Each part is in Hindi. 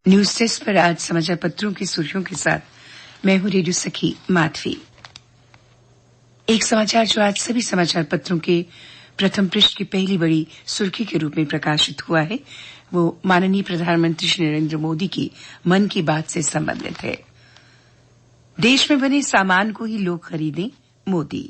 न्यूज डेस्क पर आज समाचार पत्रों की सुर्खियों के साथ मैं हूं रेडियो सखी माधवी। एक समाचार जो आज सभी समाचार पत्रों के प्रथम पृष्ठ की पहली बड़ी सुर्खी के रूप में प्रकाशित हुआ है, वो माननीय प्रधानमंत्री श्री नरेंद्र मोदी की मन की बात से संबंधित है। देश में बने सामान को ही लोग खरीदें, मोदी।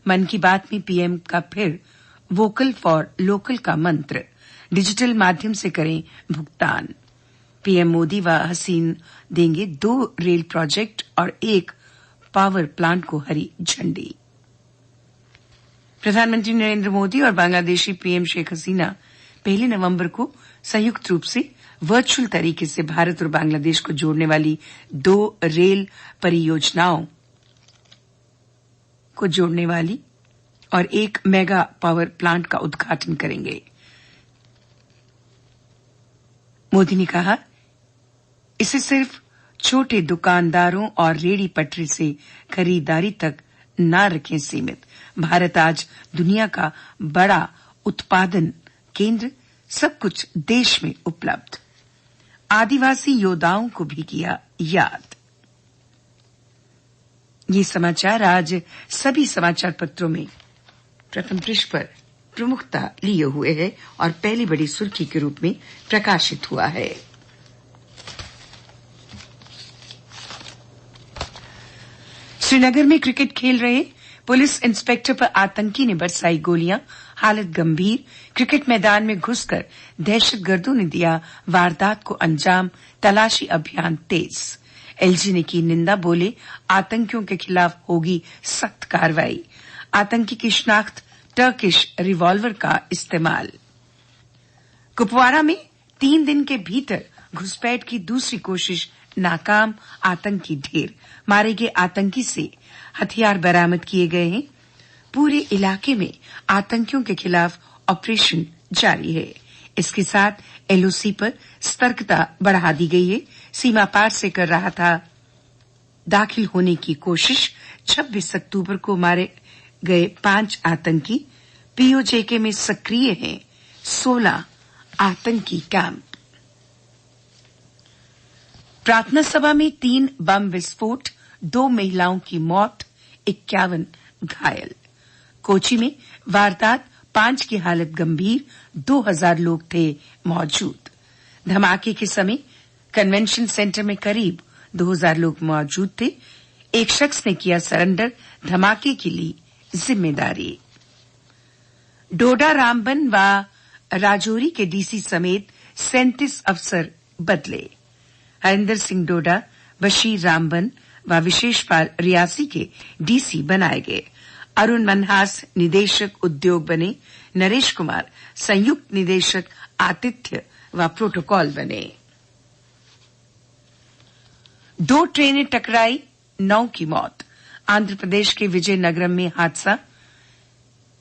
मन की बात में पीएम का फिर वोकल फॉर लोकल का मंत्र, डिजिटल माध्यम से करें भुगतान। पीएम मोदी व हसीन देंगे 2 रेल प्रोजेक्ट और 1 पावर प्लांट को हरी झंडी। प्रधानमंत्री नरेंद्र मोदी और बांग्लादेशी पीएम शेख हसीना 1 नवंबर को संयुक्त रूप से वर्चुअल तरीके से भारत और बांग्लादेश को जोड़ने वाली 2 रेल परियोजनाओं को जोड़ने वाली और 1 मेगा पावर प्लांट का उद्घाटन करेंगे। मोदी ने कहा, इसे सिर्फ छोटे दुकानदारों और रेहड़ी पटरी से खरीदारी तक न रखें सीमित। भारत आज दुनिया का बड़ा उत्पादन केंद्र, सब कुछ देश में उपलब्ध। आदिवासी योद्धाओं को भी किया याद। ये समाचार आज सभी समाचार पत्रों में प्रथम पृष्ठ पर प्रमुखता लिए हुए है और पहली बड़ी सुर्खी के रूप में प्रकाशित हुआ है। श्रीनगर में क्रिकेट खेल रहे पुलिस इंस्पेक्टर पर आतंकी ने बरसाई गोलियां, हालत गंभीर। क्रिकेट मैदान में घुसकर दहशतगर्दों ने दिया वारदात को अंजाम, तलाशी अभियान तेज। एलजी ने की निंदा, बोले आतंकियों के खिलाफ होगी सख्त कार्रवाई। आतंकी की शिनाख्त, टर्किश रिवॉल्वर का इस्तेमाल। कुपवाड़ा में 3 दिन के भीतर घुसपैठ की दूसरी कोशिश नाकाम, आतंकी ढेर। मारे गए आतंकी से हथियार बरामद किए गए हैं। पूरे इलाके में आतंकियों के खिलाफ ऑपरेशन जारी है। इसके साथ एलओसी पर सतर्कता बढ़ा दी गई है। सीमा पार से कर रहा था दाखिल होने की कोशिश। 26 अक्टूबर को मारे गए 5 आतंकी पीओजेके में सक्रिय हैं। 16 आतंकी कैंप। प्रार्थना सभा में 3 बम विस्फोट, 2 महिलाओं की मौत, 51 घायल। कोची में वारदात, 5 की हालत गंभीर, 2000 लोग थे मौजूद। धमाके के समय कन्वेंशन सेंटर में करीब 2000 लोग मौजूद थे। एक शख्स ने किया सरेंडर, धमाके की ली जिम्मेदारी। डोडा, रामबन व राजौरी के डीसी समेत 37 अफसर बदले। हरिंदर सिंह डोडा, बशीर रामबन व विशेषपाल रियासी के डीसी बनाए गए। अरुण मनहास निदेशक उद्योग बने। नरेश कुमार संयुक्त निदेशक आतिथ्य व प्रोटोकॉल बने। 2 ट्रेनें टकराई, 9 की मौत। आंध्र प्रदेश के विजयनगरम में हादसा।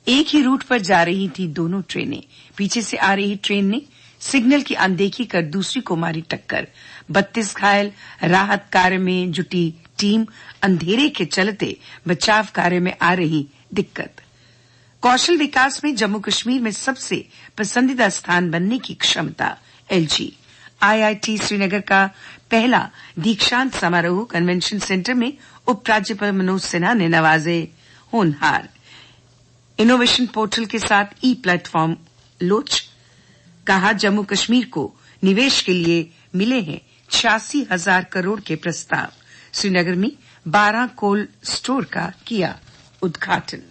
एक ही रूट पर जा रही थी दोनों ट्रेनें। पीछे से आ रही ट्रेन ने सिग्नल की अनदेखी कर दूसरी को मारी टक्कर। 32 घायल। राहत कार्य में जुटी टीम। अंधेरे के चलते बचाव कार्य में आ रही दिक्कत। कौशल विकास में जम्मू कश्मीर में सबसे पसंदीदा स्थान बनने की क्षमता, एलजी। आईआईटी श्रीनगर का पहला दीक्षांत समारोह कन्वेंशन सेंटर में उपराज्यपाल मनोज सिन्हा ने नवाजे होनहार। इनोवेशन पोर्टल के साथ ई प्लेटफॉर्म लॉन्च। कहा, जम्मू कश्मीर को निवेश के लिए मिले हैं 86,000 करोड़ के प्रस्ताव। श्रीनगर में 12 कोल्ड स्टोर का किया उद्घाटन।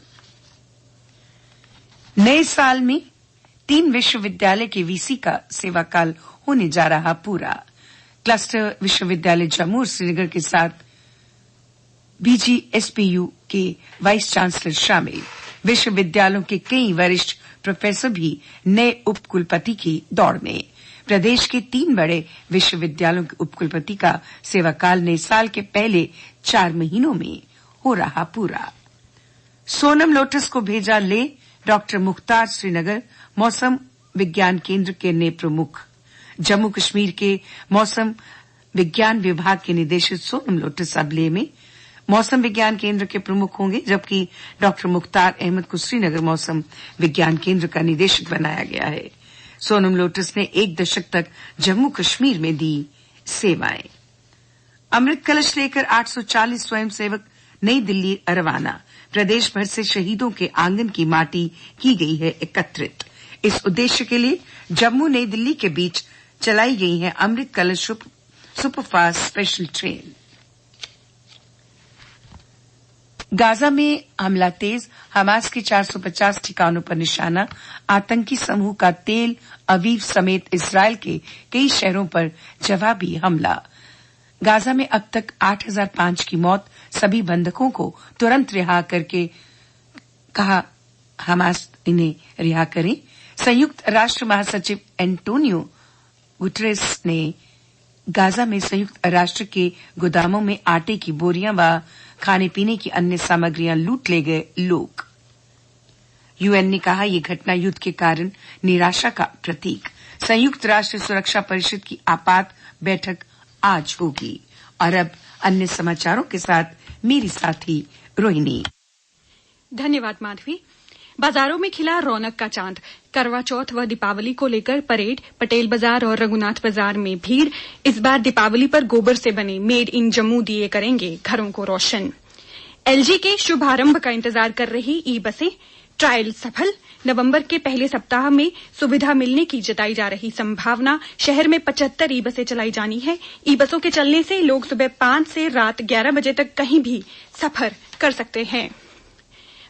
नए साल में 3 विश्वविद्यालय के वीसी का सेवाकाल होने जा रहा पूरा। क्लस्टर विश्वविद्यालय जम्मू और श्रीनगर के साथ बीजीएसपीयू के वाइस चांसलर शामिल। विश्वविद्यालयों के कई वरिष्ठ प्रोफेसर भी नए उपकुलपति की दौड़ में। प्रदेश के 3 बड़े विश्वविद्यालयों के उपकुलपति का सेवाकाल नए साल के पहले 4 महीनों में हो रहा पूरा। सोनम लोटस को भेजा ले, डॉक्टर मुख्तार श्रीनगर मौसम विज्ञान केंद्र के नए प्रमुख। जम्मू कश्मीर के मौसम विज्ञान विभाग के निदेशक सोनम लोटस अब लेह में मौसम विज्ञान केंद्र के प्रमुख होंगे, जबकि डॉक्टर मुख्तार अहमद को श्रीनगर मौसम विज्ञान केंद्र का निदेशक बनाया गया है। सोनम लोटस ने 1 दशक तक जम्मू कश्मीर में दी सेवाएं। अमृत कलश लेकर 840 स्वयंसेवक नई दिल्ली रवाना। प्रदेश भर से शहीदों के आंगन की माटी की गई है एकत्रित। इस उद्देश्य के लिए जम्मू नई दिल्ली के बीच चलाई गई है अमृत कलश सुपरफास्ट स्पेशल ट्रेन। गाजा में हमला तेज, हमास के 450 ठिकानों पर निशाना। आतंकी समूह का तेल अवीव समेत इस्राएल के कई शहरों पर जवाबी हमला। गाजा में अब तक 8005 की मौत। सभी बंधकों को तुरंत रिहा करके कहा हमास इन्हें रिहा करें। संयुक्त राष्ट्र महासचिव एंटोनियो गुटेरेस ने गाजा में संयुक्त राष्ट्र के गोदामों में आटे की बोरियां व खाने पीने की अन्य सामग्रियां लूट ले गए लोग। यूएन ने कहा यह घटना युद्ध के कारण निराशा का प्रतीक। संयुक्त राष्ट्र सुरक्षा परिषद की आपात बैठक आज होगी। और अब अन्य समाचारों के साथ मेरी साथी रोहिणी। धन्यवाद माधवी। बाजारों में खिला रौनक का चांद। करवा चौथ व दीपावली को लेकर परेड, पटेल बाजार और रघुनाथ बाजार में भीड़। इस बार दीपावली पर गोबर से बने मेड इन जम्मू दिए करेंगे घरों को रोशन। एलजी के शुभारंभ का इंतजार कर रही ई बसें, ट्रायल सफल। नवंबर के पहले सप्ताह में सुविधा मिलने की जताई जा रही संभावना। शहर में 75 ई बसें चलाई जानी है। ई बसों के चलने से लोग सुबह 5 से रात 11 बजे तक कहीं भी सफर कर सकते हैं।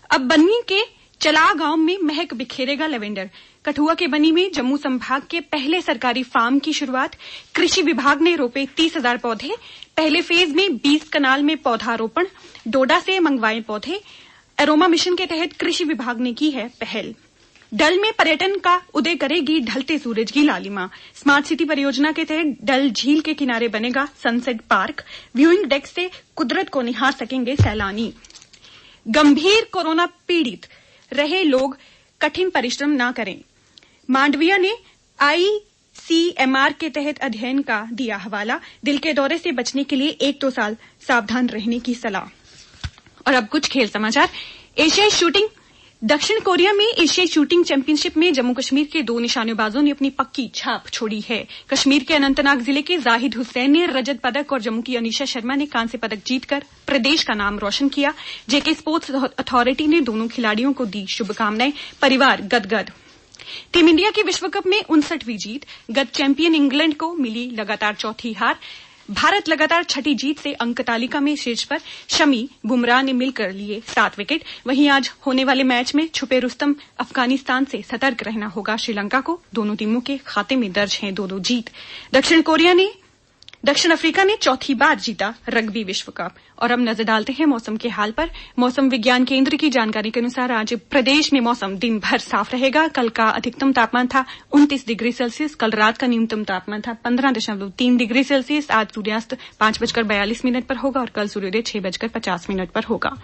अब बन्नी के चला गांव में महक बिखेरेगा लेवेंडर। कठुआ के बनी में जम्मू संभाग के पहले सरकारी फार्म की शुरुआत। कृषि विभाग ने रोपे 30,000 पौधे। पहले फेज में 20 कनाल में पौधारोपण। डोडा से मंगवाए पौधे। एरोमा मिशन के तहत कृषि विभाग ने की है पहल। डल में पर्यटन का उदय करेगी ढलते सूरज की लालिमा। स्मार्ट सिटी परियोजना के तहत डल झील के किनारे बनेगा सनसेट पार्क। व्यूइंग डेक से कुदरत को निहार सकेंगे सैलानी। गंभीर कोरोना पीड़ित रहे लोग कठिन परिश्रम न करें। मांडविया ने आईसीएमआर के तहत अध्ययन का दिया हवाला। दिल के दौरे से बचने के लिए 1-2 साल सावधान रहने की सलाह। और अब कुछ खेल समाचार। एशियाई शूटिंग। दक्षिण कोरिया में एशियाई शूटिंग चैंपियनशिप में जम्मू कश्मीर के 2 निशानेबाजों ने अपनी पक्की छाप छोड़ी है। कश्मीर के अनंतनाग जिले के जाहिद हुसैन ने रजत पदक और जम्मू की अनीशा शर्मा ने कांस्य पदक जीतकर प्रदेश का नाम रोशन किया। जेके स्पोर्ट्स अथॉरिटी ने दोनों खिलाड़ियों को दी शुभकामनाएं। परिवार गदगद। टीम इंडिया की विश्व कप में 59वीं जीत। गत चैंपियन इंग्लैंड को मिली लगातार चौथी हार। भारत लगातार छठी जीत से अंक तालिका में शीर्ष पर। शमी, बुमराह ने मिलकर लिए 7 विकेट। वहीं आज होने वाले मैच में छुपे रुस्तम अफगानिस्तान से सतर्क रहना होगा श्रीलंका को। दोनों टीमों के खाते में दर्ज हैं 2-2 जीत। दक्षिण अफ्रीका ने चौथी बार जीता रग्बी विश्व कप। और अब नजर डालते हैं मौसम के हाल पर। मौसम विज्ञान केंद्र की जानकारी के अनुसार आज प्रदेश में मौसम दिन भर साफ रहेगा। कल का अधिकतम तापमान था 29 डिग्री सेल्सियस। कल रात का न्यूनतम तापमान था 15.3 डिग्री सेल्सियस। आज सूर्यास्त 5:42 पर होगा और कल सूर्योदय 6:50 पर होगा।